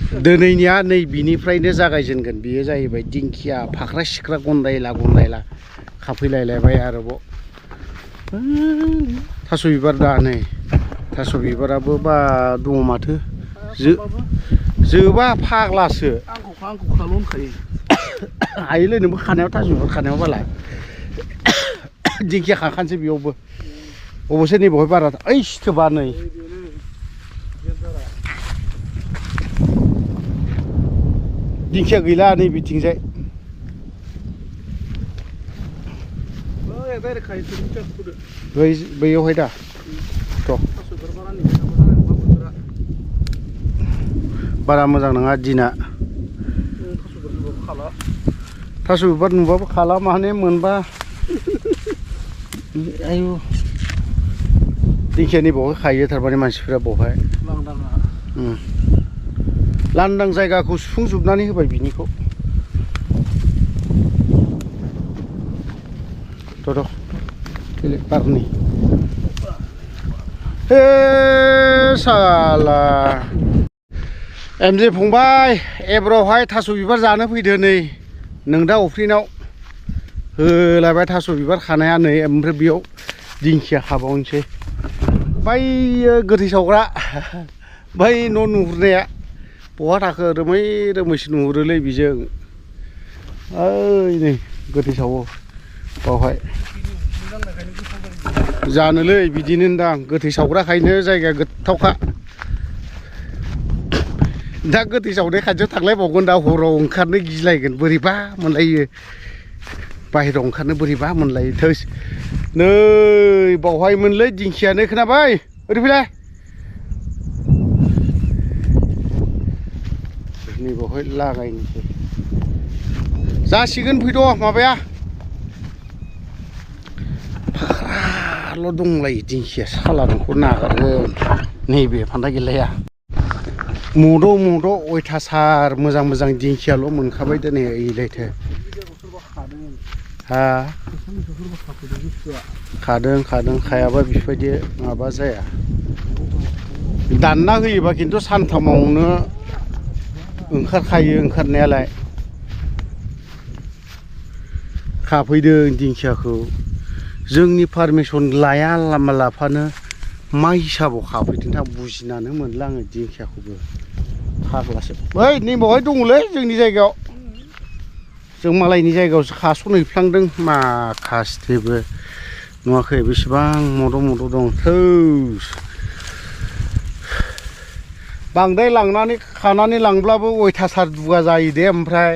दिनैनिया नै बिनिफ्रायनो जागायजेनगोन बियो जाहैबाय दिंखिया फाख्रा सिख्रा गन्दायला गन्दायला खाफैलायलायबाय आरोबाव थास' बिबार दा नै थास' बिबाराबो बा दङ माथो जोबा फाग्लासो आंखौ खाल' होनखायो हायोलै नोंबो खानायाव थास' बिबार खानायाव बालाय दिंखिया खाखानोसै बेयावबो अबसे नै बेवहाय बारा ओइ सिथोबा नै दिंखिया गैला नै बिथिंजाय बैयावहाय दा बारा मोजां नङा दिना थास' बिबार नुबाबो खाला माने मोनबा आयु दिंखियानि बावहाय खायो थारमाने मानसिफोरा बावहाय लांदां जायगाखौ सुफुंजोबनानै होबाय बिनिखौ बारनि हे साला एमजे फंबाय एब्रावहाय थास' बिबार जानो फैदो नै नोंदा अफ्रिनाव होलायबाय थास' बिबार खानाया नै ओमफ्राय बेयाव दिंखिया खाबावनोसै बै गोथै सावग्रा बै न' नुहुरनाया बहा थाखो रोमै रोमैसो नुहुरोलै बिजों ओइ नै गोथै सावो बावहाय जानोलै बिदिनो होनदां गोथै सावग्राखायनो जायगाया गोथावखा दा गोथै सावनाय खाथियाव थांलायबावगोन दा हराव ओंखारनो गिलायगोन बोरैबा मोनलायो बाहेरायाव ओंखारनो बोरैबा मोनलायो थोस नै बावहायमोनलै दिंखियानो खोनाबाय ओरै फैलाय नै बावहाय लागायनोसै जासिगोन फैद' माबाया फाख्राल' दंलायो दिंखिया साला न'खौ नागारगोन नैबे फान्दा गिलाया मद' अयथासार मोजां मोजां दिंखियाल' मोनखाबाय दिनै ओइलायथो हा खादों खायाबा बेफोरबायदि माबा जाया दानना होयोबा खिन्थु सानथामावनो ओंखारखायो ओंखारनायालाय खाफैदों दिंखियाखौ जोंनि पारमिसन लाया लाफानो मा हिसाबाव खाफैदों दा बुजिनानै मोनला आङो दिंखियाखौबो फाग्लासो ओइ नै बावहाय दङलै जोंनि जायगायाव जों मालायनि जायगायावसो खास'नहैफ्लांदों माखासेबो नुवाखै बेसेबां मद' दं थौस बांद्राय लांनानै खानानै लांब्लाबो अयथासार दुगा जायो दे ओमफ्राय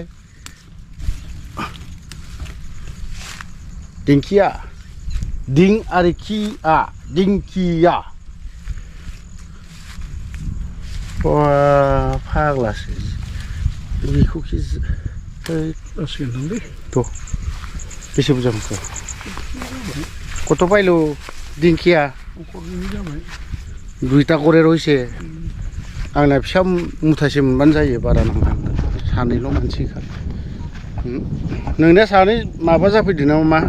दिंखिया दिं आरो खिया दिंखिया फाग्लासो बेखौ जासिगोनदांलै थ' बेसे बुरजा मोनखो कत' पाइलु दिंखिया दुइटा करे रयसे आंना फिसा मुथासे मोनबानो जायो बारा नाङा सानैल' मानसिखा नोंनिया सानै माबा जाफैदों नामा मा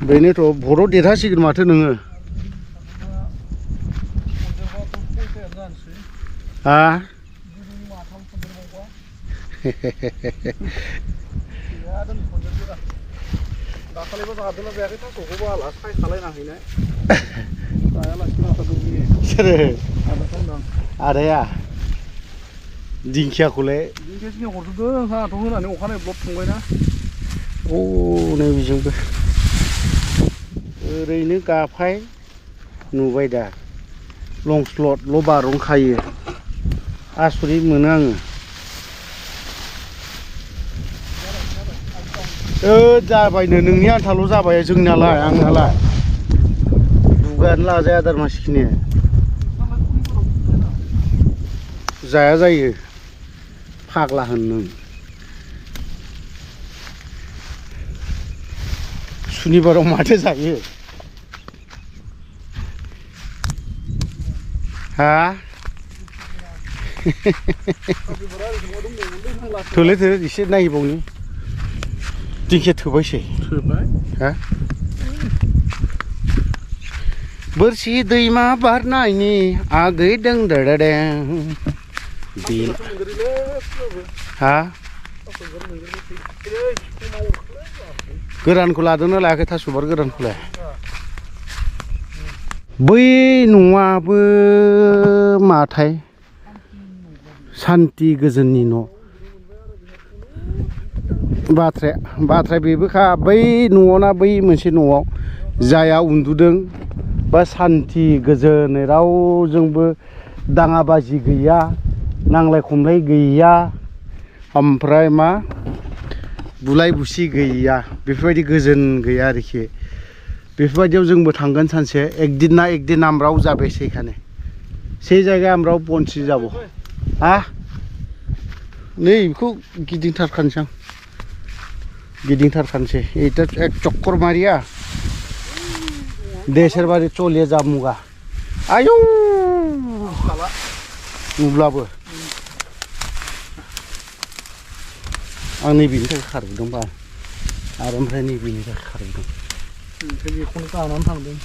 बेनोथ' भराव देरहासिगोन माथो नोङो हा दाखालिबो जादोंना जायाखै थास'खौबो आला सायखालायना हैनाय सोरो आदाया दिंखियाखौलाय दिंखिया हरजोबदों आंहाथ' होनानै अखानायै ब्लड थांबायना औ नै बेजोंबो ओरैनो गाफाय नुबाय दा लं स्लटल' बारनखायो आसरित मोनो आङो जाबायनो नोंनि आन्थाल' जाबाय जोंनालाय आंनालाय दुगायानो लाजाया आदार मानसिखिनि जाया जायो फाग्ला होन नों सुनिबाराव माथो जायो हा थोले एसे नायबावनि दिंखिया थोबायसै थोबाय हा बोरसि दैमा बारनायनि आगै दों दरदरें बे हा गोरानखौ लादोंना लायाखै थास' बिबार गोरानखौलाय बै न'आबो माथाय सान्ति गोजोननि न' बाथ्राया बेबोखा बै न'आवना बै मोनसे न'आव जाया उन्दुदों बा सान्ति गोजोनै रावजोंबो दाङाबाजि गैया नांलाय खमलाय गैया ओमफ्राय मा बुलाय बुसि गैया बेफोरबायदि गोजोन गैया आरोखि बेफोरबायदियाव जोंबो थांगोन सानसे एकदिन ना एकदिन আমরাও যাবে সেখানে সেই জায়গায় আমরাও পৌঁছে যাব হ্যাঁ नै बेखौ गिदिंथारखानोसै आं गिदिंथारखानोसै এটা এক চক্কর মারিয়া দেশের বাড়ি চলে যামুগা आयौ नुब्लाबो आं नैबेनि थाखाय खारबोदोंबा आरो ओमफ्राय नैबेनि थाखाय खारबोदों बेखौनो गानानै थांदों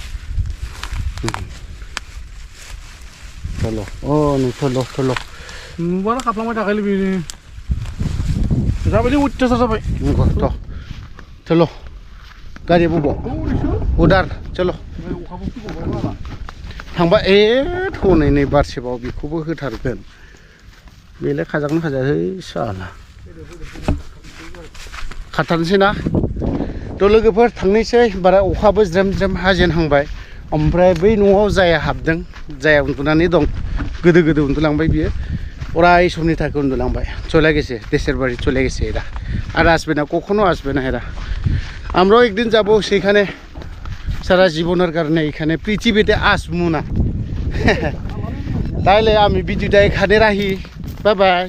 थल' थल' नुबानो खारलांबाय थाखायलै बेनो जाबायलै अत्याचार जाबाय नंगौ थल' गारिया बबाव उदार चल' अखाबो फैबावबाय बाला थांबा थनै नै बारसेबाव बेखौबो होथारगोन बेलाय खाजागोन खाजायाहै साला खारथारनोसै ना थ' लोगोफोर थांनोसै बारा अखाबो ज्रेम ज्रेम हाजेनहांबाय ओमफ्राय बै न'आव जाया हाबदों जाया उन्दुनानै दं गोदो उन्दुलांबाय बियो अराय समनि थाखाय उन्दुलांबाय চলে গেছে দেশের বাড়ি চলে গেছে এরা আর আসবে না কখনো আসবে না এরা আমরাও একদিন যাব সেখানে সারা জীবনের কারণে এখানে পৃথিবীতে আসবো না তাইলে আমি ভিডিওটা এখানে রাখি বাই বাই